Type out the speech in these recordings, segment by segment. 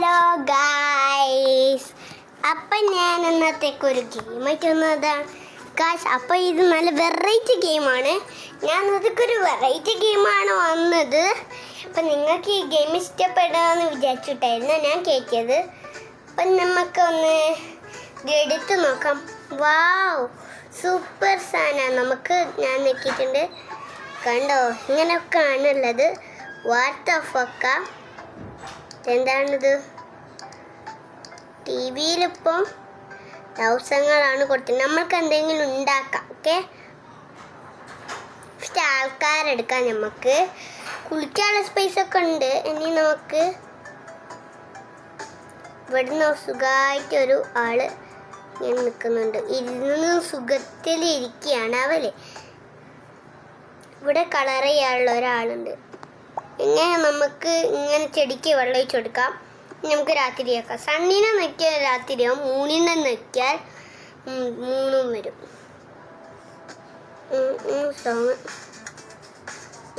Hello guys, അപ്പം ഞാൻ ഇന്നത്തേക്ക് ഒരു ഗെയിമായിട്ട് വന്നതാണ് ഗായ്സ്. അപ്പം ഇത് നല്ല വെറൈറ്റി ഗെയിമാണ്. ഞാൻ അതൊക്കെ ഒരു വെറൈറ്റി ഗെയിമാണ് വന്നത്. അപ്പം നിങ്ങൾക്ക് ഈ ഗെയിം ഇഷ്ടപ്പെടാമെന്ന് വിചാരിച്ചിട്ടായിരുന്നു ഞാൻ കയറ്റിയത്. അപ്പം നമുക്കൊന്ന് എടുത്ത് നോക്കാം. വാവ്, സൂപ്പർ സാധനമാണ്. നമുക്ക് ഞാൻ നോക്കിയിട്ടുണ്ട്, കണ്ടോ? ഇങ്ങനെയൊക്കെ ആണുള്ളത്. വാർത്തഫക്ക എന്താണിത്? ടി വിയിലിപ്പം ദിവസങ്ങളാണ് കൊടുത്തത്. നമ്മൾക്ക് എന്തെങ്കിലും ഉണ്ടാക്കാം. ഓക്കെ, ഫസ്റ്റ് ആൾക്കാരെടുക്കാം. നമുക്ക് കുളിക്കാനുള്ള സ്പേസ് ഒക്കെ ഉണ്ട്. ഇനി നമുക്ക് ഇവിടുന്ന് സുഖമായിട്ടൊരു ആള് ഇങ്ങനെ നിൽക്കുന്നുണ്ട്. ഇരുന്ന് സുഖത്തിലിരിക്കുകയാണ് അവല്. ഇവിടെ കളർ ചെയ്യാനുള്ള ഒരാളുണ്ട്. ഇങ്ങനെ നമുക്ക് ഇങ്ങനെ ചെടിക്ക് വെള്ളം ഒഴിച്ചു കൊടുക്കാം. നമുക്ക് രാത്രിയാക്കാം. സണ്ണിനെ നോക്കിയാൽ രാത്രിയാവും, മൂന്നിനെ നോക്കിയാൽ മൂന്നും വരും.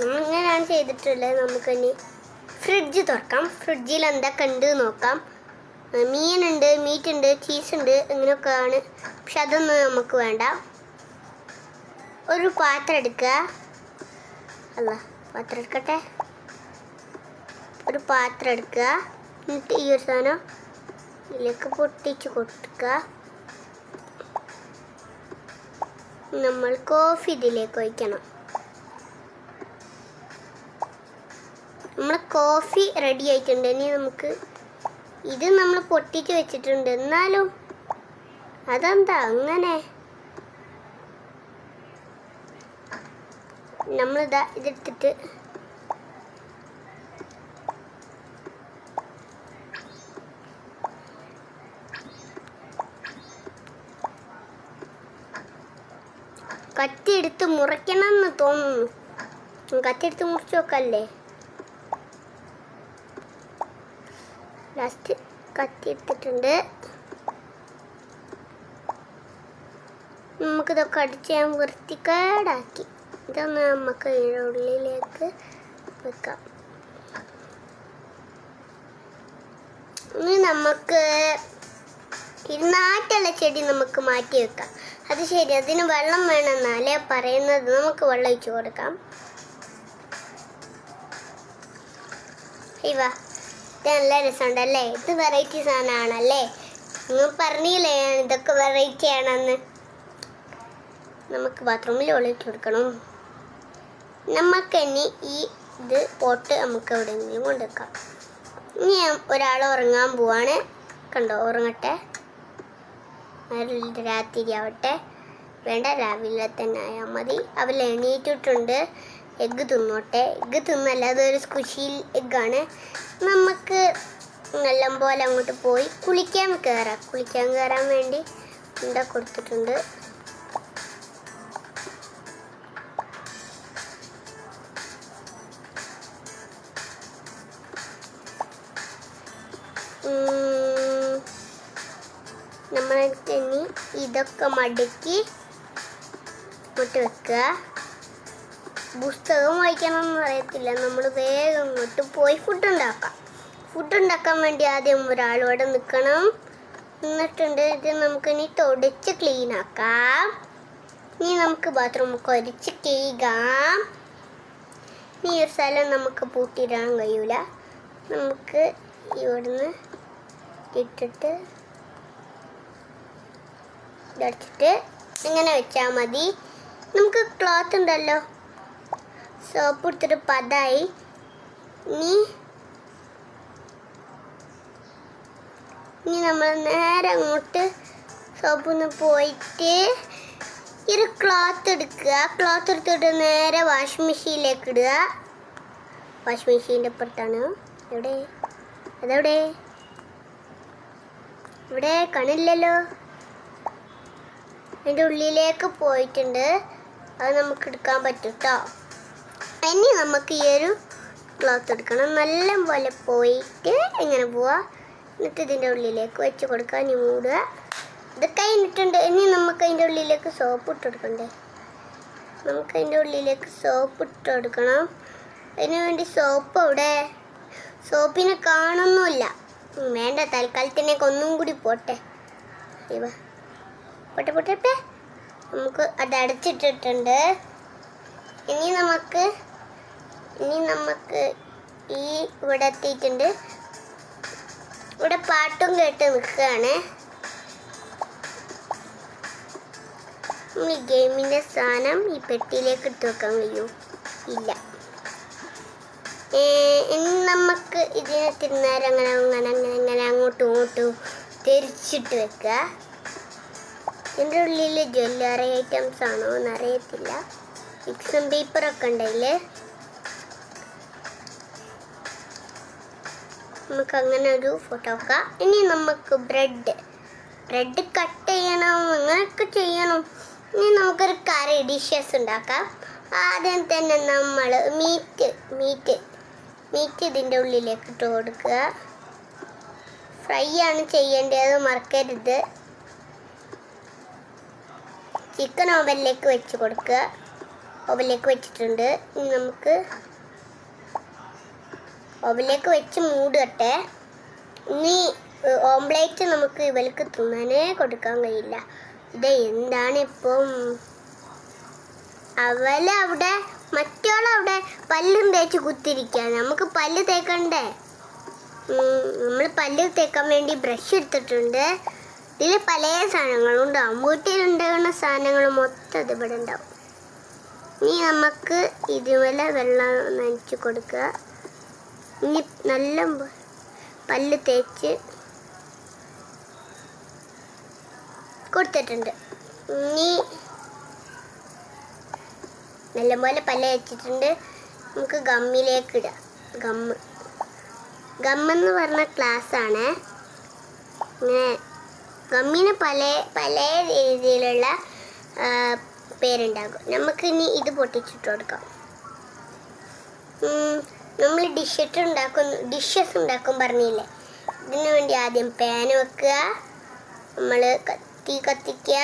നമ്മളിങ്ങനെയാണ് ചെയ്തിട്ടുള്ളത്. നമുക്കിനി ഫ്രിഡ്ജ് തുറക്കാം. ഫ്രിഡ്ജിൽ എന്തൊക്കെ ഉണ്ട് നോക്കാം. മീനുണ്ട്, മീറ്റുണ്ട്, ചീസുണ്ട്, ഇങ്ങനെയൊക്കെയാണ്. പക്ഷെ അതൊന്നും നമുക്ക് വേണ്ട. ഒരു പാത്രം എടുക്കുക. അല്ല, പാത്രം എടുക്കട്ടെ. ഒരു പാത്രം എടുക്കുക. എന്നിട്ട് ഈ ഒരു സാധനം ഇതിലേക്ക് പൊട്ടിച്ച് കൊടുക്കുക. നമ്മൾ കോഫി ഇതിലേക്ക് ഒഴിക്കണം. നമ്മളെ കോഫി റെഡി ആയിട്ടുണ്ട്. ഇനി നമുക്ക് ഇത് നമ്മൾ പൊട്ടിച്ച് വെച്ചിട്ടുണ്ട്. എന്നാലും അതെന്താ അങ്ങനെ? നമ്മളിതാ ഇതെടുത്തിട്ട് കത്തിയെടുത്ത് മുറിക്കണം എന്ന് തോന്നുന്നു. കത്തിയെടുത്ത് മുറിച്ച് നോക്കല്ലേ. ലാസ്റ്റ് കത്തിയെടുത്തിട്ടുണ്ട്. നമുക്കിതൊക്കെ അടിച്ച് ഞാൻ വൃത്തിക്കേടാക്കി. ഇതൊന്ന് നമുക്ക് ഇതിൻ്റെ ഉള്ളിലേക്ക് വെക്കാം. ഇനി നമുക്ക് ഇരുന്നാട്ടുള്ള ചെടി നമുക്ക് മാറ്റി വെക്കാം. അത് ശരി, അതിന് വെള്ളം വേണമെന്നല്ലേ പറയുന്നത്. നമുക്ക് വെള്ളം ഒഴിച്ചു കൊടുക്കാം. ഇവ ഇത് നല്ല രസമുണ്ടല്ലേ. ഇത് വെറൈറ്റി സാധനമാണല്ലേ. നിങ്ങൾ പറഞ്ഞില്ലേ ഇതൊക്കെ വെറൈറ്റി ആണെന്ന്. നമുക്ക് ബാത്റൂമിൽ വെള്ളം ഒഴിച്ചു കൊടുക്കണം. നമുക്കിനി ഈ ഇത് പോട്ട് നമുക്ക് എവിടെയെങ്കിലും കൊണ്ടുവെക്കാം. ഇനി ഒരാൾ ഉറങ്ങാൻ പോവാണ്. കണ്ടോ, ഉറങ്ങട്ടെ. രാത്രി ആവട്ടെ, വേണ്ട രാവിലെ തന്നെ ആയാൽ മതി. അവൾ എണീറ്റിട്ടുണ്ട്. എഗ്ഗ് തിന്നോട്ടെ. എഗ്ഗ് തിന്നല്ല, അതൊരു സ്കുഷിൽ എഗ്ഗാണ്. നമുക്ക് നല്ലപോലെ അങ്ങോട്ട് പോയി കുളിക്കാൻ കയറാൻ വേണ്ടി എന്താ കൊടുത്തിട്ടുണ്ട്. നമ്മളെ ഇനി ഇതൊക്കെ മടക്കി ഇങ്ങോട്ട് വെക്കുക. പുസ്തകം വായിക്കണമെന്ന് അറിയത്തില്ല. നമ്മൾ വേഗം ഇങ്ങോട്ട് പോയി ഫുഡ് ഉണ്ടാക്കാൻ വേണ്ടി ആദ്യം ഒരാളോടെ നിൽക്കണം. എന്നിട്ടുണ്ട് ഇത് നമുക്കിനി തുടച്ച് ക്ലീൻ ആക്കാം. ഇനി നമുക്ക് ബാത്റൂമൊക്കെ ഒരിച്ച് കഴുകാം. ഇനി ഒരു സ്ഥലം നമുക്ക് പൂട്ടിയിടാൻ കഴിയൂല. നമുക്ക് ഇവിടുന്ന് ഇട്ടിട്ട് ഇടച്ചിട്ട് ഇങ്ങനെ വെച്ചാൽ മതി. നമുക്ക് ക്ലോത്ത് ഉണ്ടല്ലോ, സോപ്പ് എടുത്തിട്ട് പതായി. ഇനി നമ്മൾ നേരെ അങ്ങോട്ട് സോപ്പിൽ പോയിട്ട് ഒരു ക്ലോത്ത് എടുക്കുക. ക്ലോത്ത് എടുത്തിട്ട് നേരെ വാഷിംഗ് മെഷീനിലേക്ക് ഇടുക. വാഷിംഗ് മെഷീൻ്റെ അപ്പുറത്താണ്. എവിടെ? അതെവിടെ? ഇവിടെ കാണില്ലല്ലോ. അതിൻ്റെ ഉള്ളിലേക്ക് പോയിട്ടുണ്ട്. അത് നമുക്ക് എടുക്കാൻ പറ്റും കേട്ടോ. ഇനി നമുക്ക് ഈ ഒരു ക്ലോത്ത് എടുക്കണം. നല്ല പോലെ പോയിട്ട് ഇങ്ങനെ പോവുക. എന്നിട്ട് ഇതിൻ്റെ ഉള്ളിലേക്ക് വെച്ച് കൊടുക്കുക. ഇനി മൂടുക. ഇത് കഴിഞ്ഞിട്ടുണ്ട്. ഇനി നമുക്ക് അതിൻ്റെ ഉള്ളിലേക്ക് സോപ്പ് ഇട്ട് കൊടുക്കണ്ടേ. നമുക്ക് അതിൻ്റെ ഉള്ളിലേക്ക് സോപ്പ് ഇട്ട് കൊടുക്കണം. അതിന് വേണ്ടി സോപ്പ് അവിടെ, സോപ്പിനെ കാണുന്നില്ല. വേണ്ട, തൽക്കാലത്തിനേക്ക് ഒന്നും കൂടി പോട്ടെ. പോട്ടെ പോട്ടെ പോട്ടെ. നമുക്ക് അത് അടച്ചിട്ടിട്ടുണ്ട്. ഇനി നമുക്ക് ഈ ഇവിടെ എത്തിയിട്ടുണ്ട്. ഇവിടെ പാട്ടും കേട്ട് നിൽക്കുകയാണ്. ഈ ഗെയിമിൻ്റെ സാധനം ഈ പെട്ടിയിലേക്ക് ഇട്ട് വെക്കാൻ കഴിയൂ? ഇല്ല. ഇനി നമുക്ക് ഇതിനെ തിരുന്നേരം അങ്ങനെ അങ്ങോട്ടും ഇങ്ങോട്ടും തിരിച്ചിട്ട് വെക്കുക. ഇതിൻ്റെ ഉള്ളിൽ ജ്വല്ലറി ഐറ്റംസ് ആണോ എന്നറിയത്തില്ല. മിക്സും പേപ്പറൊക്കെ ഉണ്ടെങ്കിൽ നമുക്ക് അങ്ങനെ ഒരു ഫോട്ടോ വെക്കാം. ഇനി നമുക്ക് ബ്രെഡ് കട്ട് ചെയ്യണം, അങ്ങനെയൊക്കെ ചെയ്യണം. ഇനി നമുക്കൊരു കറി ഡിഷസ് ഉണ്ടാക്കാം. ആദ്യം തന്നെ നമ്മൾ മീറ്റ് ഇതിൻ്റെ ഉള്ളിലേക്ക് ഇട്ട് കൊടുക്കുക. ഫ്രൈ ആണ് ചെയ്യേണ്ടത്, മറക്കരുത്. ചിക്കൻ ഓവനിലേക്ക് വെച്ച് കൊടുക്കുക. ഓവനിലേക്ക് വെച്ചിട്ടുണ്ട്. ഇനി നമുക്ക് ഓവനിലേക്ക് വെച്ച് മൂടട്ടെ. ഇനി ഓംപ്ലേറ്റ് നമുക്ക് ഇവർക്ക് തിന്നാനേ കൊടുക്കാൻ കഴിയില്ല. ഇത് എന്താണ് ഇപ്പം? അവളവിടെ മറ്റോളവിടെ പല്ലും തേച്ച് കുത്തിരിക്കുക. നമുക്ക് പല്ല് തേക്കണ്ടേ? നമ്മൾ പല്ല് തേക്കാൻ വേണ്ടി ബ്രഷ് എടുത്തിട്ടുണ്ട്. ഇതിൽ പല സാധനങ്ങളും ഉണ്ടാവും. വീട്ടിലുണ്ടാകുന്ന സാധനങ്ങൾ മൊത്തം ഇതിവിടെ ഉണ്ടാവും. ഇനി നമുക്ക് ഇതുപോലെ വെള്ളം നനച്ച് കൊടുക്കുക. ഇനി നല്ല പല്ല് തേച്ച് കൊടുത്തിട്ടുണ്ട്. ഇനി നല്ലപോലെ പല്ല് തേച്ചിട്ടുണ്ട്. നമുക്ക് ഗമ്മിലേക്ക് ഇടാം. ഗമ്മെന്ന് പറഞ്ഞ ക്ലാസ്സാണ്. ഇങ്ങനെ ഗമ്മിന് പല രീതിയിലുള്ള പേരുണ്ടാകും. നമുക്കിനി ഇത് പൊട്ടിച്ചിട്ട് കൊടുക്കാം. നമ്മൾ ഡിഷസ് ഉണ്ടാക്കും പറഞ്ഞില്ലേ? ഇതിനു വേണ്ടി ആദ്യം പാൻ വെക്കുക. നമ്മൾ തീ കത്തിക്കുക.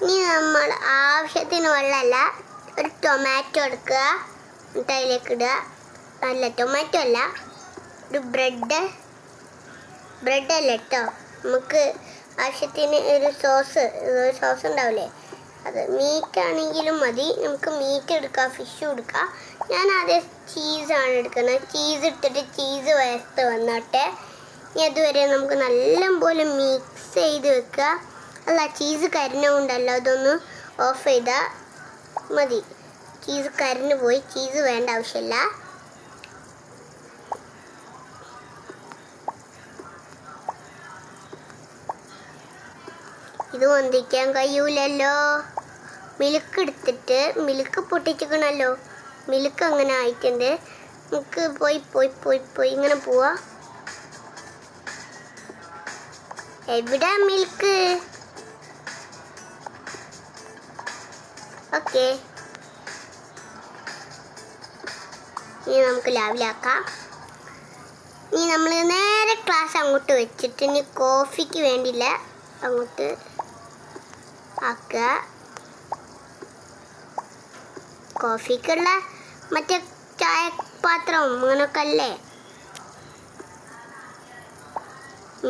ഇനി നമ്മൾ ആവശ്യത്തിന് വെള്ളമല്ല, ഒരു ടൊമാറ്റോ എടുക്കുക. എന്നിട്ട് അതിലേക്ക് ഇടുക. അല്ല, ടൊമാറ്റോ അല്ല, ഒരു ബ്രെഡ് അല്ല കേട്ടോ. നമുക്ക് ആവശ്യത്തിന് ഒരു സോസ് ഉണ്ടാവില്ലേ, അത് മീറ്റ് ആണെങ്കിലും മതി. നമുക്ക് മീറ്റ് എടുക്കാം, ഫിഷും എടുക്കാം. ഞാൻ ആദ്യം ചീസാണ് എടുക്കുന്നത്. ചീസ് എടുത്തിട്ട് ചീസ് വയസ്സ് വന്നോട്ടെ. ഇനി അതുവരെ നമുക്ക് നല്ലപോലെ മിക്സ് ചെയ്ത് വെക്കുക. അല്ല, ചീസ് കരിഞ്ഞുകൊണ്ടല്ലോ, അതൊന്ന് ഓഫ് ചെയ്താൽ മതി. ചീസ് കരിഞ്ഞു പോയി. ചീസ് വേണ്ട ആവശ്യമില്ല. ഇത് പൊന്തിക്കാൻ കഴിയൂലല്ലോ. മിൽക്ക് എടുത്തിട്ട് മിൽക്ക് പൊട്ടിച്ചിക്കണല്ലോ. മിൽക്ക് അങ്ങനെ ആയിട്ടുണ്ട്. നമുക്ക് പോയി ഇങ്ങനെ പോവാ. എവിടെ മിൽക്ക്? ഓക്കെ, ഇനി നമുക്ക് ലാവിലാക്കാം. ഇനി നമ്മൾ നേരെ ക്ലാസ് അങ്ങോട്ട് വെച്ചിട്ട് ഇനി കോഫിക്ക് വേണ്ടിയില്ല അങ്ങോട്ട് ആക്കുക. കോഫിക്കുള്ള മറ്റേ ചായപാത്രം അങ്ങനെയൊക്കെ അല്ലേ.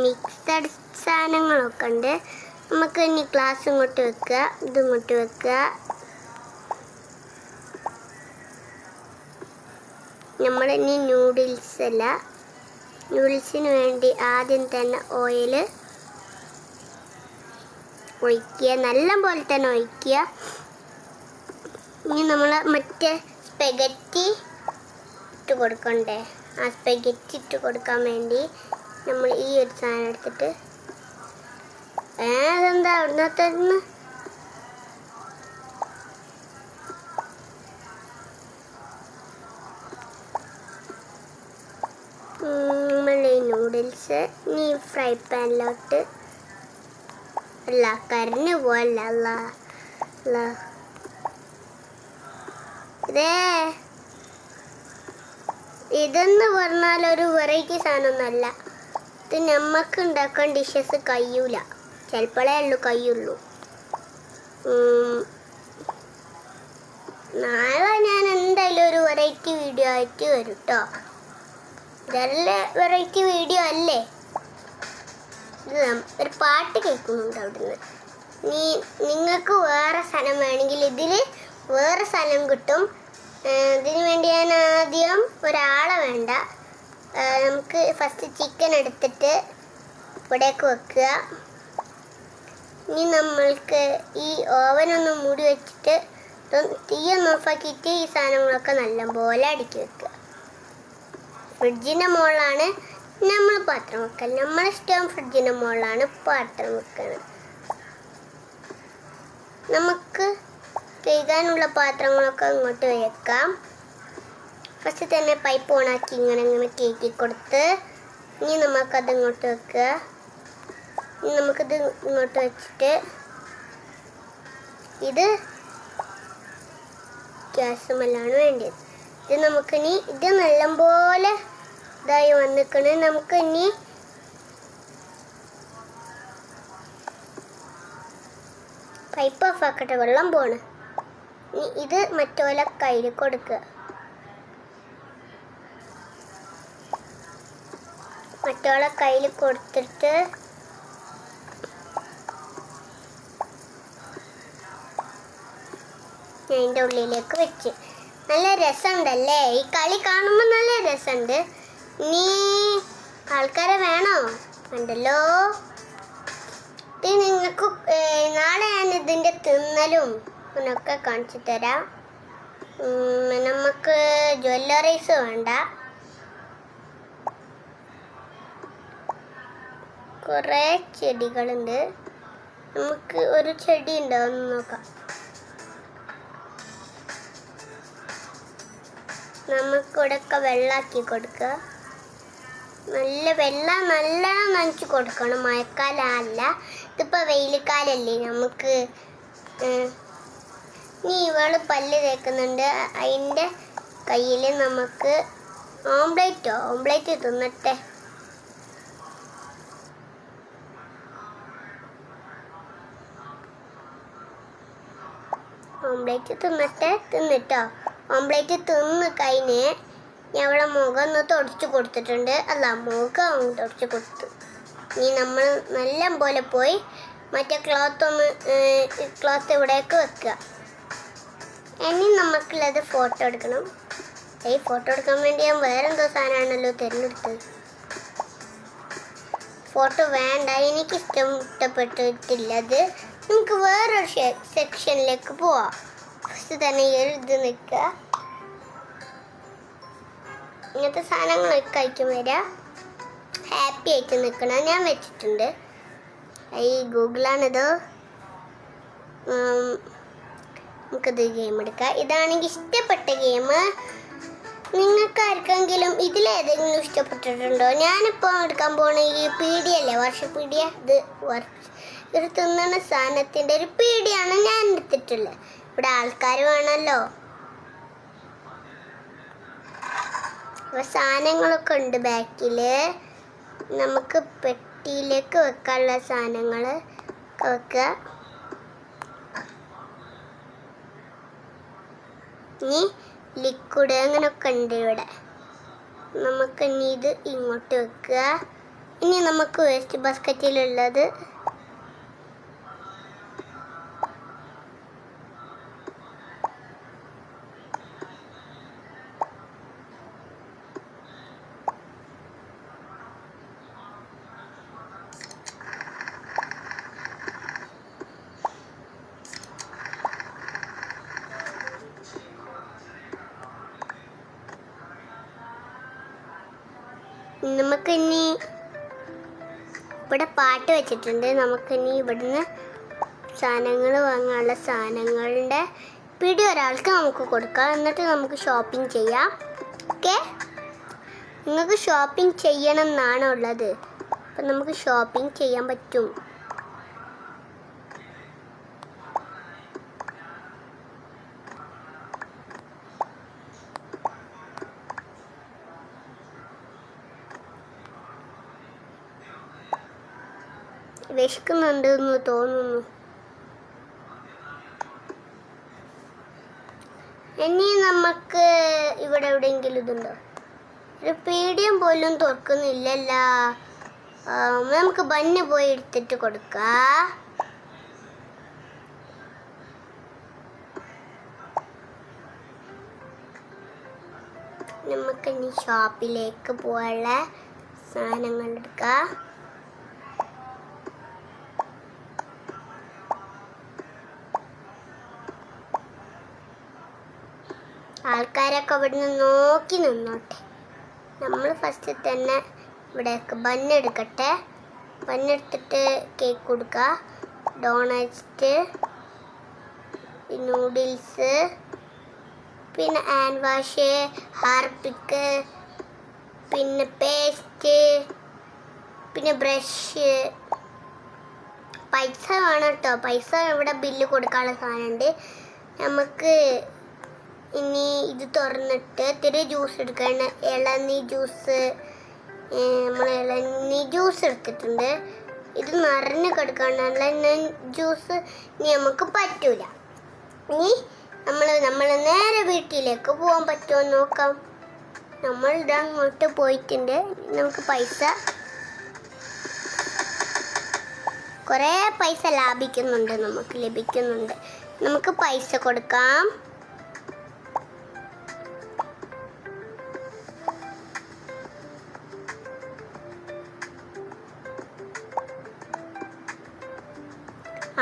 മിക്സഡ് സാധനങ്ങളൊക്കെ ഉണ്ട്. നമുക്ക് ഇനി ഗ്ലാസ് ഇങ്ങോട്ട് വെക്കുക, ഇതിങ്ങോട്ട് വെക്കുക. നമ്മളിനി നൂഡിൽസിന് വേണ്ടി ആദ്യം തന്നെ ഓയിൽ ഒഴിക്കുക, നല്ല പോലെ തന്നെ ഒഴിക്കുക. ഇനി നമ്മൾ മറ്റേ സ്പെഗറ്റി ഇട്ട് കൊടുക്കണ്ടേ, ആ സ്പെഗറ്റി ഇട്ട് കൊടുക്കാൻ വേണ്ടി നമ്മൾ ഈ ഒരു സാധനം എടുത്തിട്ട് അതെന്താ അവിടുന്ന് തരുന്നു? നമ്മൾ ഈ നൂഡിൽസ് ഈ ഫ്രൈ പാനിലോട്ട് അല്ല, കരിഞ്ഞു പോവല്ല. ഇതെന്ന് പറഞ്ഞാൽ ഒരു വെറൈറ്റി സാധനമൊന്നുമല്ല. ഇത് നമുക്ക് ഉണ്ടാക്കാൻ ഡിഷസ് കഴിയൂല, ചിലപ്പോഴേ കഴിയുള്ളൂ. നാളെ ഞാൻ എന്തായാലും ഒരു വെറൈറ്റി വീഡിയോ ആയിട്ട് വരും കേട്ടോ. നല്ല വെറൈറ്റി വീഡിയോ അല്ലേ? ഇത് ഒരു പാട്ട് കേൾക്കുന്നുണ്ട് അവിടുന്ന്. നിങ്ങൾക്ക് വേറെ സ്ഥലം വേണമെങ്കിൽ ഇതിൽ വേറെ സ്ഥലം കിട്ടും. ഇതിന് വേണ്ടി ഞാൻ ആദ്യം ഒരാളെ വേണ്ട. നമുക്ക് ഫസ്റ്റ് ചിക്കൻ എടുത്തിട്ട് ഇവിടേക്ക് വെക്കുക. ഇനി നമ്മൾക്ക് ഈ ഓവനൊന്ന് മൂടി വെച്ചിട്ട് തീയൊന്ന് ഓഫാക്കിയിട്ട് ഈ സാധനങ്ങളൊക്കെ നല്ലപോലെ അടുക്കി വെക്കുക. ഫ്രിഡ്ജിൻ്റെ മുകളിലാണ് നമ്മൾ പാത്രം വെക്കൽ. നമ്മളെ ഇഷ്ടം ഫ്രിഡ്ജിൻ്റെ മുകളിലാണ് പാത്രം വെക്കുന്നത്. നമുക്ക് കഴുകാനുള്ള പാത്രങ്ങളൊക്കെ ഇങ്ങോട്ട് വെക്കാം. ഫസ്റ്റ് തന്നെ പൈപ്പ് ഓണാക്കി ഇങ്ങനെ കയറ്റി കൊടുത്ത് ഇനി നമുക്കത് ഇങ്ങോട്ട് വെക്കുക. ഇനി നമുക്കിത് ഇങ്ങോട്ട് വെച്ചിട്ട് ഇത് ഗ്യാസുമെല്ലാണ് വേണ്ടത്. ഇത് നമുക്കിനി ഇത് നല്ലപോലെ ഇതായി വന്നിക്കണേ. നമുക്ക് ഇനി പൈപ്പ് ഓഫ് ആക്കട്ടെ, വെള്ളം പോണ്. ഇനി ഇത് മറ്റോലെ കയ്യിൽ കൊടുക്കുക. മറ്റോളെ കയ്യിൽ കൊടുത്തിട്ട് അതിൻ്റെ ഉള്ളിലേക്ക് വെച്ച് നല്ല രസമുണ്ടല്ലേ? ഈ കളി കാണുമ്പോൾ നല്ല രസമുണ്ട്. ഇനി ആൾക്കാരെ വേണോ? ഉണ്ടല്ലോ. ഇത് നിങ്ങൾക്ക് നാളെ ഞാൻ ഇതിൻ്റെ തിന്നലും ഒക്കെ കാണിച്ചു തരാം. നമുക്ക് ജ്വല്ലറീസ് വേണ്ട. കുറേ ചെടികളുണ്ട്. നമുക്ക് ഒരു ചെടി ഉണ്ടോ എന്ന് നോക്കാം. നമുക്കിവിടെയൊക്കെ വെള്ളമാക്കി കൊടുക്കുക. നല്ല വെള്ളം നല്ല നനച്ച് കൊടുക്കണം. മഴക്കാലമല്ല, ഇതിപ്പോൾ വെയിൽക്കാലല്ലേ. നമുക്ക് ഇനി ഇവള് പല്ല് തേക്കുന്നുണ്ട്. അതിൻ്റെ കയ്യിൽ നമുക്ക് ഓംപ്ലേറ്റ് തിന്നട്ടെ. ഓംപ്ലേറ്റ് തിന്നിട്ടോ. ഓംപ്ലേറ്റ് തിന്ന് കഴിഞ്ഞ് ഞാൻ അവിടെ മുഖം ഒന്ന് തുടച്ച് കൊടുത്തിട്ടുണ്ട്. അല്ല, മുഖം തുടച്ച് കൊടുത്തു. ഇനി നമ്മൾ നല്ല പോലെ പോയി മറ്റേ ക്ലോത്ത് ഇവിടേക്ക് വെക്കുക. ഇനി നമുക്കുള്ളത് ഫോട്ടോ എടുക്കണം. ഈ ഫോട്ടോ എടുക്കാൻ വേണ്ടി ഞാൻ വേറെന്തോ സാധനമാണല്ലോ തിരഞ്ഞെടുത്തത്. ഫോട്ടോ വേണ്ട, എനിക്ക് ഇഷ്ടപ്പെട്ടിട്ടില്ലത്. നമുക്ക് വേറൊരു സെക്ഷനിലേക്ക് പോവാം. ഫസ്റ്റ് തന്നെ എഴുതി നിൽക്കുക. ഇങ്ങനത്തെ സാധനങ്ങളൊക്കെ കഴിക്കും വരാം. ഹാപ്പി ആയിട്ട് നിൽക്കണം. ഞാൻ വെച്ചിട്ടുണ്ട്. ഈ ഗൂഗിളാണിത്. നമുക്കിത് ഗെയിം എടുക്കാം. ഇതാണെങ്കിൽ ഇഷ്ടപ്പെട്ട ഗെയിം. നിങ്ങൾക്ക് ആർക്കെങ്കിലും ഇതിലേതെങ്കിലും ഇഷ്ടപ്പെട്ടിട്ടുണ്ടോ? ഞാനിപ്പോൾ എടുക്കാൻ പോണ ഈ പീഡിയല്ലേ, വർഷപ്പീഡിയ. ഇത് തിന്നണ സാധനത്തിൻ്റെ ഒരു പീഡിയാണ് ഞാൻ എടുത്തിട്ടുള്ളത്. ഇവിടെ ആൾക്കാർ വേണമല്ലോ. അപ്പോൾ സാധനങ്ങളൊക്കെ ഉണ്ട് ബാക്കിൽ. നമുക്ക് പെട്ടിയിലേക്ക് വെക്കാനുള്ള സാധനങ്ങൾ വെക്കുക. ഇനി ലിക്വിഡ് അങ്ങനെയൊക്കെ ഉണ്ട് ഇവിടെ. നമുക്ക് ഇനി ഇത് ഇങ്ങോട്ട് വെക്കുക. ഇനി നമുക്ക് വേസ്റ്റ് ബാസ്ക്കറ്റിലുള്ളത് നമുക്കിനി ഇവിടെ പാട്ട് വെച്ചിട്ടുണ്ട്. നമുക്കിനി ഇവിടുന്ന് സാധനങ്ങൾ വാങ്ങാനുള്ള സാധനങ്ങളുടെ പിടി ഒരാൾക്ക് നമുക്ക് കൊടുക്കാം. എന്നിട്ട് നമുക്ക് ഷോപ്പിംഗ് ചെയ്യാം. ഓക്കെ, നിങ്ങൾക്ക് ഷോപ്പിംഗ് ചെയ്യണം എന്നാണ് ഉള്ളത്. അപ്പം നമുക്ക് ഷോപ്പിംഗ് ചെയ്യാൻ പറ്റും. വിശക്കുന്നുണ്ട് എന്ന് തോന്നുന്നു. ഇനി നമുക്ക് ഇവിടെ എവിടെയെങ്കിലും ഇതുണ്ടോ? ഒരു പീഡിയം പോലും തുറക്കുന്നില്ലല്ലോ. നമുക്ക് ബന്ന് പോയി എടുത്തിട്ട് കൊടുക്കാം. നമുക്ക് ഇനി ഷോപ്പിലേക്ക് പോകാനുള്ള സാധനങ്ങൾ എടുക്കാം. ആൾക്കാരൊക്കെ ഇവിടുന്ന് നോക്കി നിന്നോട്ടെ. നമ്മൾ ഫസ്റ്റ് തന്നെ ഇവിടേക്ക് ബന്നെടുക്കട്ടെ. ബന്നെടുത്തിട്ട് കേക്ക് കൊടുക്കുക. ഡോണറ്റ്സ്, നൂഡിൽസ്, പിന്നെ ഹാൻഡ് വാഷ്, ഹാർപ്പിക്ക്, പിന്നെ പേസ്റ്റ്, പിന്നെ ബ്രഷ്. പൈസ വേണം കേട്ടോ. പൈസ ഇവിടെ ബില്ല് കൊടുക്കാനുള്ള സാധനമുണ്ട്. നമുക്ക് ഇനി ഇത് തുറന്നിട്ട് ഇത്തിരി ജ്യൂസ് എടുക്കണം. ഇളനീ ജ്യൂസ്. നമ്മൾ ഇളനീ ജ്യൂസ് എടുത്തിട്ടുണ്ട്. ഇത് നിറഞ്ഞ് കിടക്കണം. ഇളനീ ജ്യൂസ് ഇനി നമുക്ക് പറ്റൂല. ഇനി നമ്മൾ നേരെ വീട്ടിലേക്ക് പോകാൻ പറ്റുമോ നോക്കാം. നമ്മൾ അങ്ങോട്ട് പോയിട്ടുണ്ട്. നമുക്ക് പൈസ കുറേ പൈസ നമുക്ക് ലഭിക്കുന്നുണ്ട്. നമുക്ക് പൈസ കൊടുക്കാം.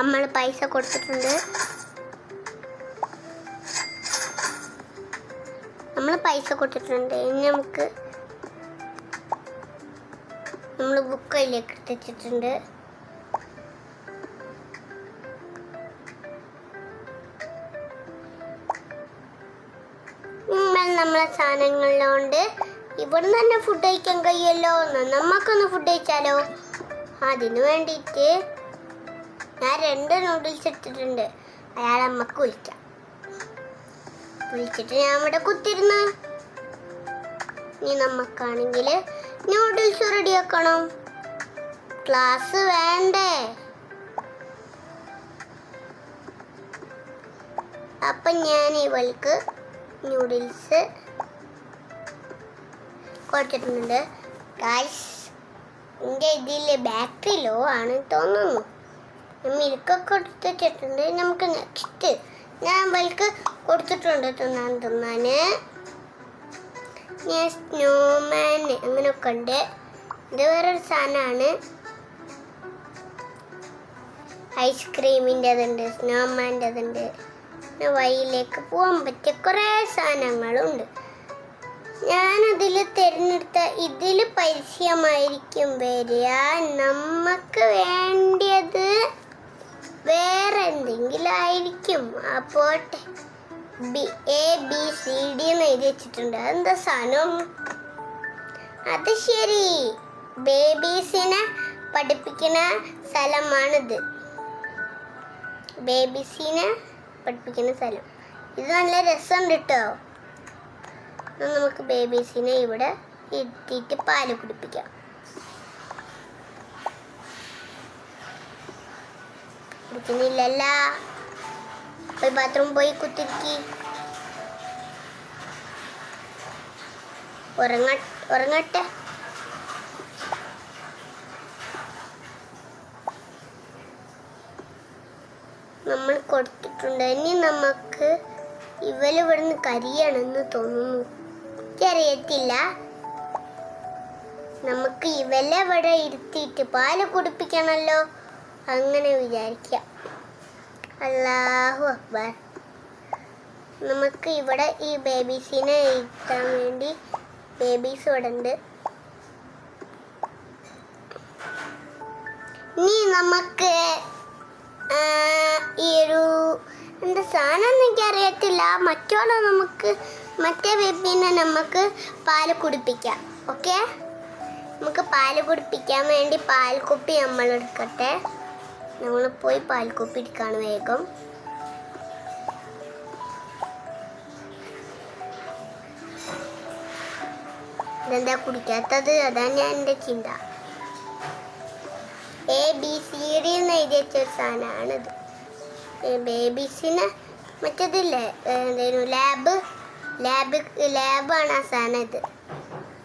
നമ്മൾ പൈസ കൊടുത്തിട്ടുണ്ട്. ഇനി നമുക്ക് നമ്മൾ ബുക്ക് അതിലേക്ക് എടുത്തിട്ടുണ്ട്. നമ്മളെ സാധനങ്ങളിലോണ്ട് ഇവിടുന്ന് തന്നെ ഫുഡ് കഴിക്കാൻ കഴിയുമല്ലോ. നമുക്കൊന്ന് ഫുഡ് കഴിച്ചാലോ. അതിന് വേണ്ടിയിട്ട് ഞാൻ 2 നൂഡിൽസ് എടുത്തിട്ടുണ്ട്. അയാളെ അമ്മക്ക് വിളിച്ചിട്ട് ഞാൻ ഇവിടെ കുത്തിരുന്ന്. ഇനി നമുക്കാണെങ്കിൽ നൂഡിൽസ് റെഡിയാക്കണം. ക്ലാസ് വേണ്ടേ? അപ്പം ഞാൻ ഇവൾക്ക് നൂഡിൽസ് കൊടുത്തിട്ടുണ്ട്. ഗായ്സ്, എൻ്റെ ഇതിൽ ബാറ്ററി ലോ ആണ് തോന്നുന്നു. മിൽക്കൊക്കെ കൊടുത്തിട്ടുണ്ട്. നമുക്ക് നെക്സ്റ്റ് ഞാൻ ഇവൾക്ക് കൊടുത്തിട്ടുണ്ട് തിന്നാൻ. ഞാൻ സ്നോമാൻ അങ്ങനെയൊക്കെ ഉണ്ട്. ഇത് വേറൊരു സാധനമാണ്. ഐസ്ക്രീമിൻ്റെതുണ്ട്, സ്നോമാൻ്റെതുണ്ട്. വഴിയിലേക്ക് പോകാൻ പറ്റിയ കുറേ സാധനങ്ങളുണ്ട്. ഞാനതിൽ തിരഞ്ഞെടുത്ത ഇതിൽ പരസ്യമായിരിക്കും വരിക. നമുക്ക് വേണ്ടിയത് വേറെ എന്തെങ്കിലും ആയിരിക്കും. അപ്പോൾ ABCD എന്ന് എഴുതി വെച്ചിട്ടുണ്ട്. അതെന്താ സാധനം? അത് ശരി, ബേബീസിനെ പഠിപ്പിക്കുന്ന സ്ഥലമാണിത്. ബേബീസിനെ പഠിപ്പിക്കുന്ന സ്ഥലം. ഇത് നല്ല രസമുണ്ട് കേട്ടോ. നമുക്ക് ബേബീസിനെ ഇവിടെ ഇരുത്തിയിട്ട് പാല് കുടിപ്പിക്കാം. കുടിക്കുന്നില്ലല്ല. പോയി ബാത്റൂം പോയി കുത്തിരിക്കി. ഉറങ്ങട്ടെ. നമ്മൾ കൊടുത്തിട്ടുണ്ട്. ഇനി നമുക്ക് ഇവളിവിടുന്ന് കരിയാണെന്ന് തോന്നുന്നു. എനിക്കറിയത്തില്ല. നമുക്ക് ഇവലെ ഇവിടെ ഇരുത്തിയിട്ട് പാല് കുടിപ്പിക്കണമല്ലോ. അങ്ങനെ വിചാരിക്കാം. അല്ലാഹു അക്ബർ. നമുക്ക് ഇവിടെ ഈ ബേബീസിനെ ഇരുത്താൻ വേണ്ടി ബേബീസ് ഇവിടെ ഉണ്ട്. ഇനി നമുക്ക് ഈ ഒരു എന്താ സാധനം എനിക്കറിയത്തില്ല. മറ്റേ ബേബീനെ നമുക്ക് പാല് കുടിപ്പിക്കാം. ഓക്കെ, നമുക്ക് പാല് കുടിപ്പിക്കാൻ വേണ്ടി പാൽക്കുപ്പി നമ്മൾ എടുക്കട്ടെ. നമ്മൾ പോയി പാൽക്കുപ്പി എടുക്കാണ് വേഗം. ഇതെന്താ കുടിക്കാത്തത്? അതാണ് ഞാൻ എൻ്റെ ചിന്ത. ABCD എന്ന് എഴുതി വെച്ചൊരു സാധനമാണിത്. ബേബീസിന് മറ്റേതില്ലേ, ലാബാണ് ആ സാധനം. ഇത്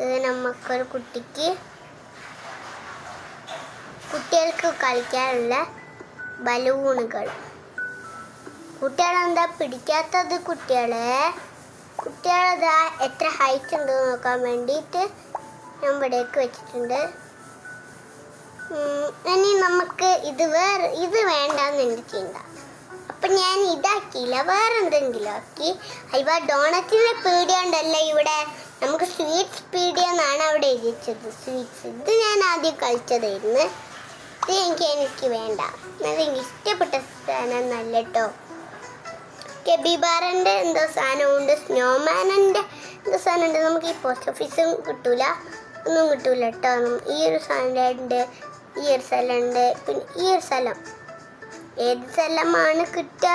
ഇത് നമുക്കൊരു കുട്ടികൾക്ക് കളിക്കാനുള്ള ബലൂണുകൾ. കുട്ടികളെന്താ പിടിക്കാത്തത്? കുട്ടികളെന്താ എത്ര ഹൈറ്റ് ഉണ്ട് നോക്കാൻ വേണ്ടിയിട്ട് ഞാൻ ഇവിടേക്ക് വെച്ചിട്ടുണ്ട്. ഇനി നമുക്ക് ഇത് വേണ്ടാന്ന് എൻ്റെ ചിന്ത. അപ്പം ഞാൻ ഇതാക്കിയില്ല, വേറെ എന്തെങ്കിലും ആക്കി. അയ്യോ, ഡോണറ്റിൻ്റെ പീടിയുണ്ടല്ലോ ഇവിടെ, നമുക്ക് സ്വീറ്റ്സ് പീടിയ എന്നാണ് അവിടെ എഴുതിച്ചത്. സ്വീറ്റ്സ് ഇത് ഞാൻ ആദ്യം കഴിച്ചതായിരുന്നു. ഇത് എനിക്ക് വേണ്ട. അതെനിക്ക് ഇഷ്ടപ്പെട്ട സാധനം നല്ല കേട്ടോ. കെബിബാറിൻ്റെ എന്തോ സാധനമുണ്ട്, സ്നോമാനിൻ്റെ എന്തോ സാധനമുണ്ട്. നമുക്ക് ഈ പോസ്റ്റ് ഓഫീസും കിട്ടൂല, ഒന്നും കിട്ടൂല കേട്ടോ. ഈ ഒരു സാധനമുണ്ട്, ഈ ഒരു സ്ഥലമുണ്ട്, പിന്നെ ഈ ഒരു സ്ഥലം. ഏത് സ്ഥലമാണ് കിട്ടുക?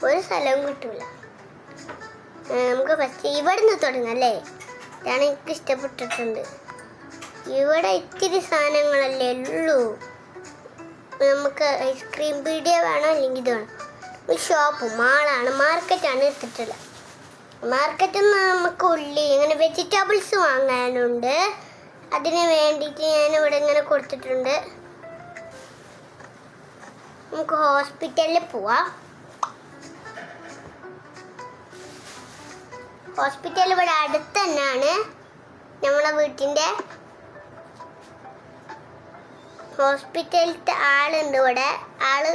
ഒരു സ്ഥലവും കിട്ടൂല. നമുക്ക് ഫസ്റ്റ് ഇവിടെ നിന്ന് തുടങ്ങാം അല്ലേ? ഇതാണ് എനിക്ക് ഇഷ്ടപ്പെട്ടിട്ടുണ്ട്. ഇവിടെ ഇത്തിരി സാധനങ്ങളല്ലേ ഉള്ളൂ. നമുക്ക് ഐസ്ക്രീം പീടിയ വേണം, അല്ലെങ്കിൽ ഇത് വേണം. ഒരു ഷോപ്പ്, മാർക്കറ്റാണ് എടുത്തിട്ടുള്ളത്. മാർക്കറ്റിൽ നിന്ന് നമുക്ക് ഉള്ളി ഇങ്ങനെ വെജിറ്റബിൾസ് വാങ്ങാനുണ്ട്. അതിന് വേണ്ടിയിട്ട് ഞാനിവിടെ ഇങ്ങനെ കൊടുത്തിട്ടുണ്ട്. നമുക്ക് ഹോസ്പിറ്റലിൽ പോവാം. ഹോസ്പിറ്റൽ ഇവിടെ അടുത്ത് തന്നെയാണ്. നമ്മളെ വീട്ടിൻ്റെ ഹോസ്പിറ്റലിലത്തെ ആളുണ്ട് ഇവിടെ. ആള്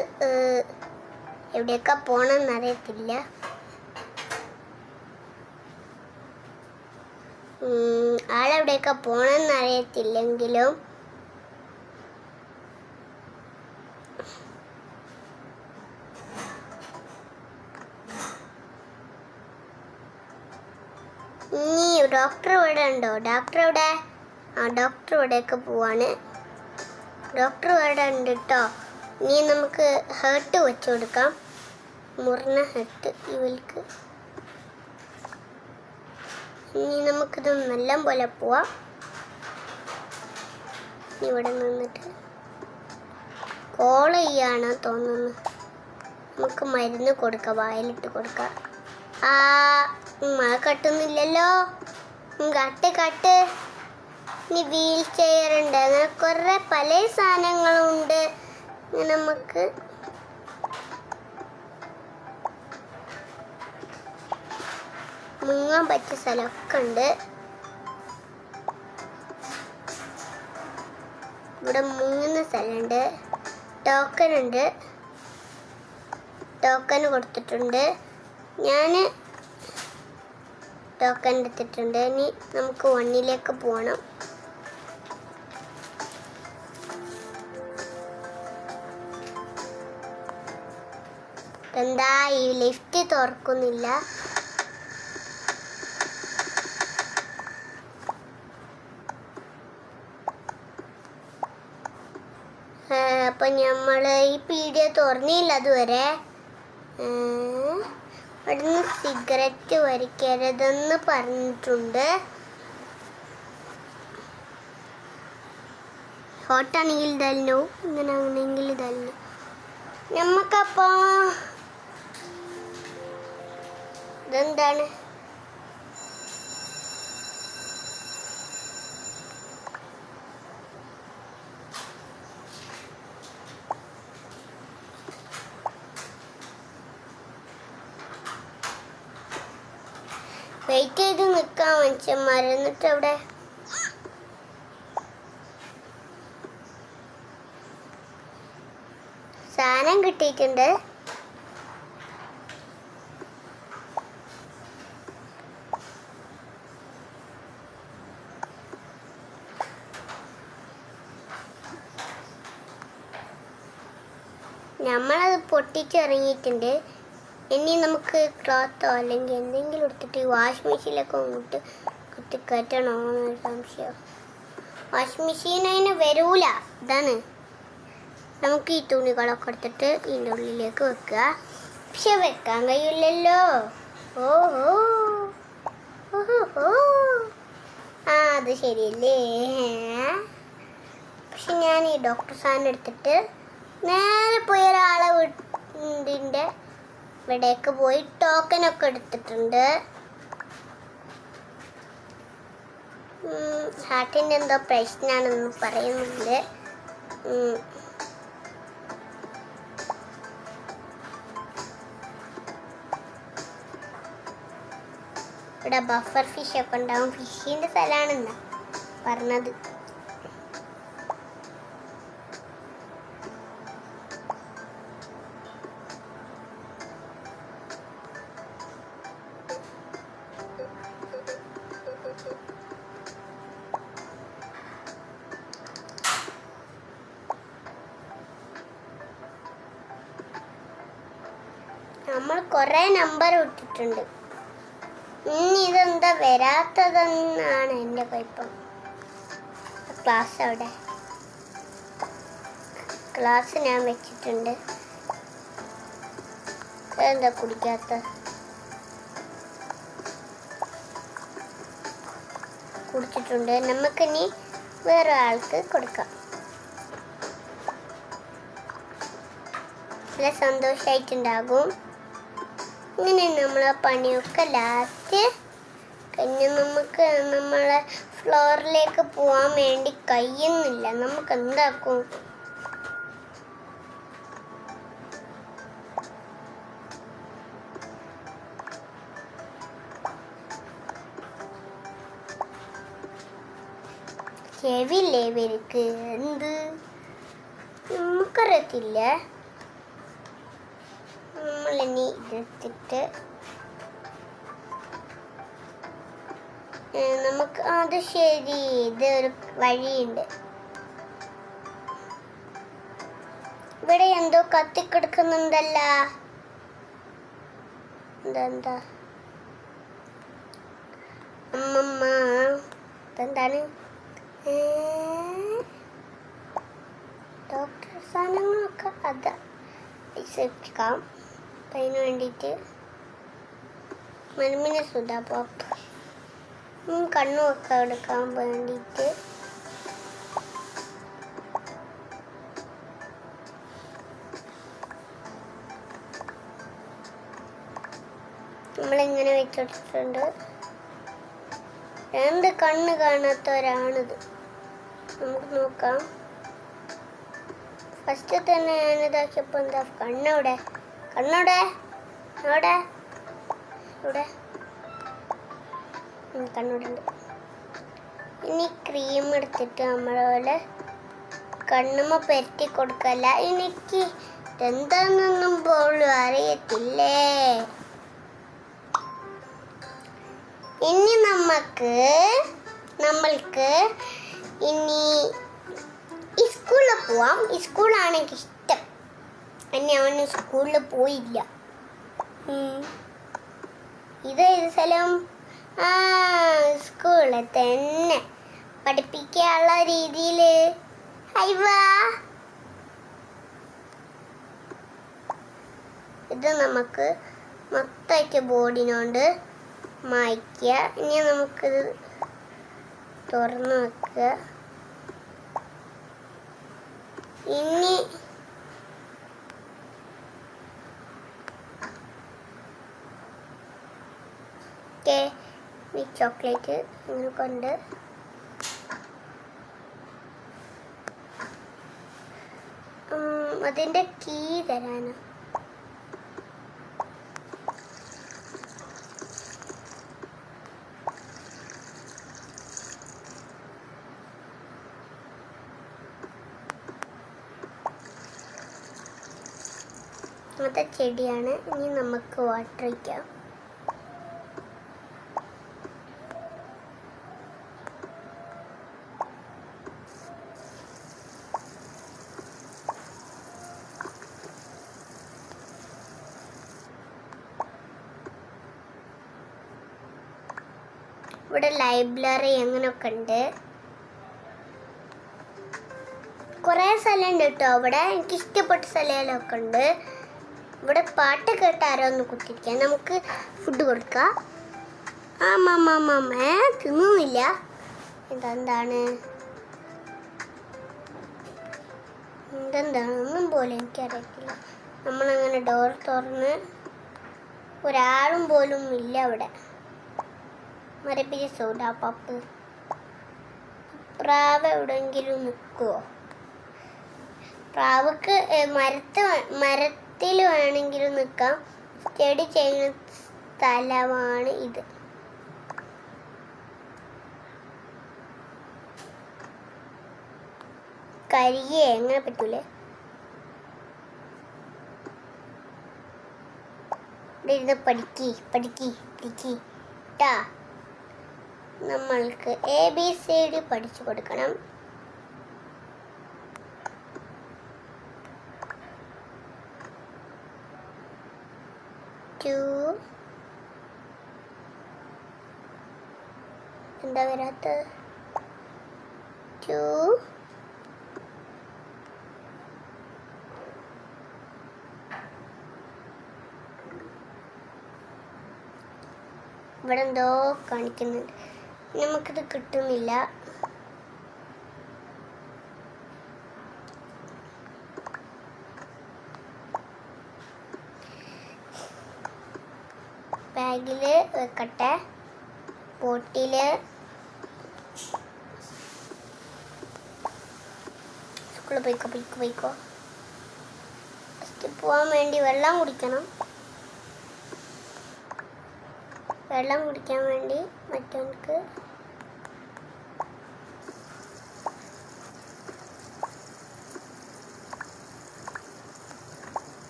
എവിടെയൊക്കെ പോകണമെന്ന് അറിയത്തില്ല. ആളെവിടെയൊക്കെ പോകണമെന്ന് അറിയത്തില്ലെങ്കിലും ഇനി ഡോക്ടർ ഇവിടെ ഉണ്ടോ? ഡോക്ടർ ഇവിടെ? ഡോക്ടർ ഇവിടെയൊക്കെ പോവാണ്. ഡോക്ടർ ഇവിടെ ഉണ്ട് കേട്ടോ. ഇനി നമുക്ക് ഹേർട്ട് വെച്ച് കൊടുക്കാം, മുറിഞ്ഞ ഹേർട്ട് ഇവൾക്ക്. ഇനി നമുക്കിത് നല്ല പോലെ പോവാം. ഇവിടെ നിന്നിട്ട് കോൾ ചെയ്യാണ് തോന്നുന്നു. നമുക്ക് മരുന്ന് കൊടുക്കാം, വായിലിട്ട് കൊടുക്കാം. മഴ കട്ടുന്നില്ലല്ലോ. കട്ട്. ഇനി വീൽ ചെയർ ഉണ്ട്, അങ്ങനെ കുറേ പല സാധനങ്ങളുണ്ട്. നമുക്ക് മുങ്ങാൻ പറ്റിയ സ്ഥലമൊക്കെ ഉണ്ട്. ഇവിടെ മുങ്ങുന്ന സ്ഥലമുണ്ട്. ടോക്കൺ ഉണ്ട്, ടോക്കൺ കൊടുത്തിട്ടുണ്ട്. ഞാൻ ടോക്കൺ എടുത്തിട്ടുണ്ട്. ഇനി നമുക്ക് 1ലേക്ക് പോകണം. എന്താ ഈ ലിഫ്റ്റ് തുറക്കുന്നില്ല? അപ്പം നമ്മൾ ഈ പീടിയ തുറന്നില്ല അതുവരെ. അവിടുന്ന് സിഗരറ്റ് വലിക്കരുതെന്ന് പറഞ്ഞിട്ടുണ്ട്. ഹോട്ടാണെങ്കിൽ ഇതല്ലോ, ഇങ്ങനെ ആണെങ്കിൽ ഇതല്ലോ. നമുക്കപ്പോൾ ഇതെന്താണ്? വെയിറ്റ് ചെയ്ത് നിൽക്കാൻ മനുഷ്യന്മാർ. എന്നിട്ട് അവിടെ സാധനം കിട്ടിയിട്ടുണ്ട്. നമ്മളത് പൊട്ടിച്ചിറങ്ങിയിട്ടുണ്ട്. ഇനി നമുക്ക് ക്ലോത്തോ അല്ലെങ്കിൽ എന്തെങ്കിലും എടുത്തിട്ട് വാഷിംഗ് മെഷീനിലൊക്കെ അങ്ങോട്ട് കുത്തിക്കയറ്റണോ എന്നൊരു സംശയം. വാഷിംഗ് മെഷീൻ അതിന് വരൂല, ഇതാണ്. നമുക്ക് ഈ തുണികളൊക്കെ എടുത്തിട്ട് ഇതിൻ്റെ ഉള്ളിലേക്ക് വെക്കുക. പക്ഷെ വെക്കാൻ കഴിയില്ലല്ലോ. ഓഹോ ഓഹോ, അത് ശരിയല്ലേ. പക്ഷെ ഞാൻ ഈ ഡോക്ടർ സാധനം എടുത്തിട്ട് നേരെ പോയി ഒരാളെ വീടിൻ്റെ ഇവിടേക്ക് പോയി ടോക്കനൊക്കെ എടുത്തിട്ടുണ്ട്. ഹാർട്ടിൻ്റെ എന്തോ പ്രശ്നമാണെന്ന് പറയുന്നുണ്ട്. ഇവിടെ ബഫർ ഫിഷ് ഒക്കെ ഉണ്ടാവും. ഫിഷിൻ്റെ സ്ഥലമാണെന്നാ പറഞ്ഞത്. നമ്മൾ കുറേ നമ്പർ ഇട്ടിട്ടുണ്ട്. ഇനി ഇതെന്താ വരാത്തതെന്നാണ് എൻ്റെ കുഴപ്പം. ക്ലാസ് അവിടെ, ക്ലാസ് ഞാൻ വെച്ചിട്ടുണ്ട്. എന്താ കുടിക്കാത്ത? കുടിച്ചിട്ടുണ്ട്. നമുക്കിനി വേറെ ആൾക്ക് കൊടുക്കാം. നല്ല സന്തോഷമായിട്ടുണ്ടാകും. ഇങ്ങനെ നമ്മളെ പണിയൊക്കെ ലാസ്റ്റ് കഴിഞ്ഞ് നമുക്ക് നമ്മളെ ഫ്ലോറിലേക്ക് പോകാൻ വേണ്ടി കഴിയുന്നില്ല. നമുക്ക് എന്താക്കും? ചെവില്ലേ ഇവർക്ക്? എന്ത് നമുക്കറിയത്തില്ല. നമ്മളിനി ഇതെടുത്തിട്ട് നമുക്ക് അത് ശരി, ഇതൊരു വഴിയുണ്ട്. ഇവിടെ എന്തോ കത്തിക്കെടുക്കുന്നുണ്ടല്ല. എന്താ അമ്മമ്മ, ഇതെന്താണ്? ഡോക്ടർ സാധനങ്ങളൊക്കെ അതാ വിശ്വസിക്കാം. അതിന് വേണ്ടിയിട്ട് മരുമിനെ സുധാ പോപ്പ് കണ്ണുമൊക്കെ എടുക്കാൻ വേണ്ടിയിട്ട് നമ്മളിങ്ങനെ വെച്ചെടുത്തിട്ടുണ്ട്. എന്ത് കണ്ണ് കാണാത്തവരാണിത്. നമുക്ക് നോക്കാം. ഫസ്റ്റ് തന്നെ ഞാനിതാക്കിയപ്പോൾ എന്താ കണ്ണവിടെ അവിടെ ഇവിടെ കണ്ണൂടുണ്ട്. ഇനി ക്രീം എടുത്തിട്ട് നമ്മളെ കണ്ണുമ്മ പെരട്ടി കൊടുക്കല്ല. എനിക്ക് എന്താണെന്നൊന്നും പോലും അറിയത്തില്ലേ. ഇനി നമ്മൾക്ക് ഇനി സ്കൂളിൽ പോവാം. സ്കൂളാണ് എനിക്ക് ഇഷ്ടം. ഞാൻ സ്കൂളിൽ പോയില്ല. ഇതേത് സ്ഥലം? സ്കൂളിൽ തന്നെ പഠിപ്പിക്കാനുള്ള രീതിയിൽ. ഇത് നമുക്ക് മൊത്തമായിട്ട് ബോർഡിനോണ്ട് മായ്ക്കുക. ഇനി നമുക്കിത് തുറന്ന് വെക്കുക. ഇനി ഈ ചോക്ലേറ്റ് ഇങ്ങനെ കൊണ്ട് അതിൻ്റെ കീ തരാനാണ്. അങ്ങനത്തെ ചെടിയാണ്. ഇനി നമുക്ക് വാട്ടർ ഒഴിക്കാം. ഇവിടെ ലൈബ്രറി അങ്ങനെയൊക്കെ ഉണ്ട്. കുറേ സ്ഥലമുണ്ട് കേട്ടോ. ഇവിടെ എനിക്ക് ഇഷ്ടപ്പെട്ട സ്ഥലങ്ങളൊക്കെ ഉണ്ട്. ഇവിടെ പാട്ട് കേട്ടാരോ ഒന്ന് കുത്തിരിക്കാം. നമുക്ക് ഫുഡ് കൊടുക്കാം. തിന്നുന്നില്ല. എന്താണ് ഒന്നും പോലെ എനിക്കറിയത്തില്ല. നമ്മളങ്ങനെ ഡോർ തുറന്ന് ഒരാളും പോലും ഇല്ല അവിടെ. മരപ്പിച്ച സോഡ പപ്പ് പ്രാവ് എവിടെയെങ്കിലും നിൽക്കുമോ? പ്രാവക്ക് മരത്തിൽ വേണമെങ്കിലും നിൽക്കാം. സ്റ്റഡി ചെയ്യുന്ന സ്ഥലമാണ് ഇത്. കരിയെ എങ്ങനെ പറ്റൂലേ? ഇവിടെ പഠിക്കി ട്ടാ. നമ്മൾക്ക് ABCD പഠിച്ചു കൊടുക്കണം. എന്താ വരാത്തത്? 2 ഇവിടെ എന്തോ കാണിക്കുന്നുണ്ട്. നമുക്കിത് കിട്ടുന്നില്ല. ബാഗില് വെക്കട്ടെ. ബോട്ടില് സ്കൂളിൽ പോയിക്കോ. ഫസ്റ്റ് പോവാൻ വേണ്ടി വെള്ളം കുടിക്കണം. വെള്ളം കുടിക്കാൻ വേണ്ടി മറ്റവർക്ക്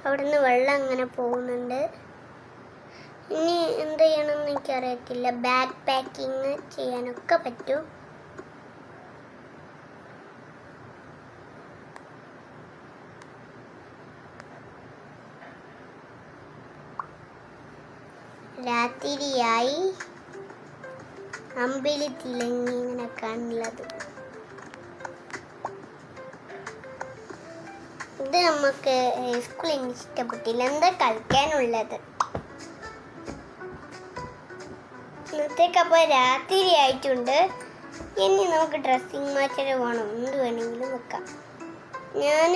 അവിടുന്ന് വെള്ളം അങ്ങനെ പോകുന്നുണ്ട്. ഇനി എന്ത് ചെയ്യണമെന്ന് എനിക്കറിയത്തില്ല. ബാഗ് പാക്കിങ് ചെയ്യാനൊക്കെ പറ്റും. രാത്രിയായി, അമ്പിളി തിളങ്ങി ഇങ്ങനെയൊക്കെയാണുള്ളത്. ഇത് നമുക്ക് സ്കൂളിൽ ഇഷ്ടപ്പെട്ടില്ല. എന്താ കളിക്കാനുള്ളത്? ഇന്നത്തേക്കപ്പോൾ രാത്രി ആയിട്ടുണ്ട്. ഇനി നമുക്ക് ഡ്രസ്സിങ് മാറ്റര് വേണം. എന്ത് വേണമെങ്കിലും വെക്കാം. ഞാൻ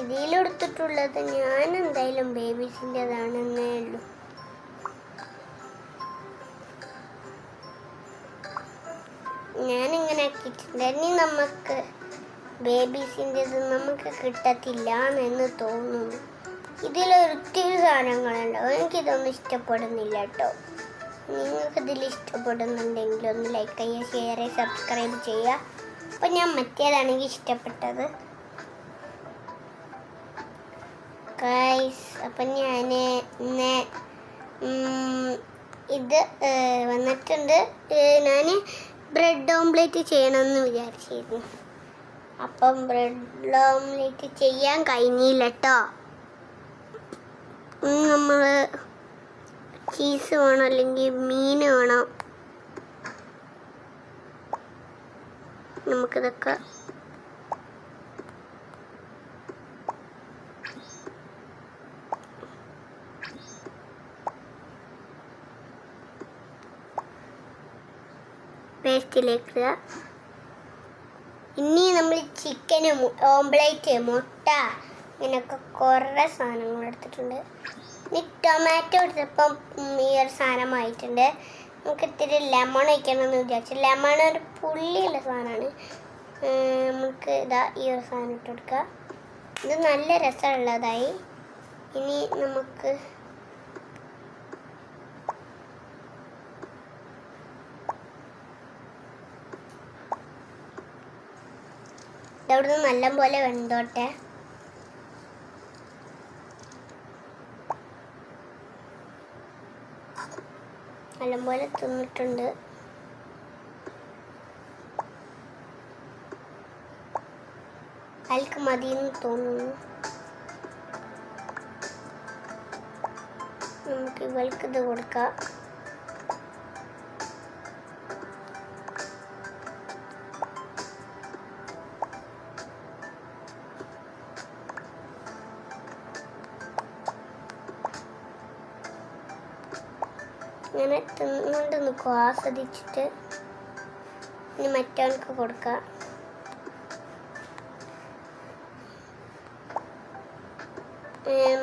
ഇതിലെടുത്തിട്ടുള്ളത് ഞാൻ എന്തായാലും ബേബീസിൻ്റെതാണെന്നേ ഉള്ളൂ. ഞാനിങ്ങനെ ആക്കിയിട്ടുണ്ട്. ഇനി നമുക്ക് ബേബീസിൻ്റെത് നമുക്ക് കിട്ടത്തില്ല എന്ന് തോന്നുന്നു. ഇതിലൊത്തിരി സാധനങ്ങളുണ്ടാവും. എനിക്കിതൊന്നും ഇഷ്ടപ്പെടുന്നില്ല കേട്ടോ. നിങ്ങൾക്കിതിൽ ഇഷ്ടപ്പെടുന്നുണ്ടെങ്കിൽ ഒന്ന് ലൈക്ക് ചെയ്യുക, ഷെയർ ചെയ്യുക, സബ്സ്ക്രൈബ് ചെയ്യുക. അപ്പം ഞാൻ മറ്റേതാണെങ്കിൽ ഇഷ്ടപ്പെട്ടത് ഗൈസ്. അപ്പം ഞാൻ ഇന്ന് ഇത് വന്നിട്ടുണ്ട്. ഞാൻ ബ്രെഡ് ഓംലെറ്റ് ചെയ്യണമെന്ന് വിചാരിച്ചിരുന്നു. അപ്പം ബ്രെഡ് ഓംലെറ്റ് ചെയ്യാൻ കഴിഞ്ഞില്ല കേട്ടോ. നമ്മൾ ചീസ് വേണം, അല്ലെങ്കിൽ മീൻ വേണം. നമുക്കിതൊക്കെ പേസ്റ്റിലേക്ക്. ഇനി നമ്മൾ ചിക്കന്, ഓംലെറ്റ്, മുട്ട ഇങ്ങനെയൊക്കെ കുറേ സാധനങ്ങൾ എടുത്തിട്ടുണ്ട്. ഇനി ടൊമാറ്റോ എടുത്തപ്പം ഈ ഒരു സാധനമായിട്ടുണ്ട്. നമുക്ക് ഇത്തിരി ലെമൺ ഒഴിക്കണമെന്ന് വിചാരിച്ചു. ലെമൺ ഒരു പുള്ളിയുള്ള സാധനമാണ്. നമുക്ക് ഇതാ ഈ ഒരു സാധനം ഇട്ട് കൊടുക്കുക. ഇത് നല്ല രസമുള്ളതായി. ഇനി നമുക്ക് ഇതവിടുന്ന് നല്ലപോലെ വെന്തോട്ടെ. നല്ലപോലെ തിന്നിട്ടുണ്ട്. അതിൽക്ക് മതിയെന്ന് തോന്നുന്നു. നമുക്ക് ഇവൾക്ക് ഇത് കൊടുക്കാം. ഇങ്ങനെ തിന്നുകൊണ്ട് നിൽക്കും ആസ്വദിച്ചിട്ട്. ഇനി മറ്റവർക്ക് കൊടുക്കാം.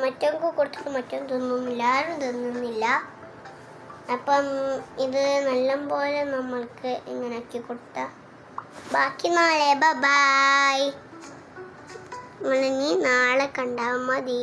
മറ്റവർക്ക് കൊടുത്തിട്ട് മറ്റവൻ തിന്നുന്നില്ല, ആരും തിന്നുന്നില്ല. അപ്പം ഇത് നല്ലപോലെ നമ്മൾക്ക് ഇങ്ങനെ ആക്കി കൊടുത്താൽ ബാക്കി നാളെ ബൈ. നമ്മളിനി നാളെ കണ്ടാൽ മതി.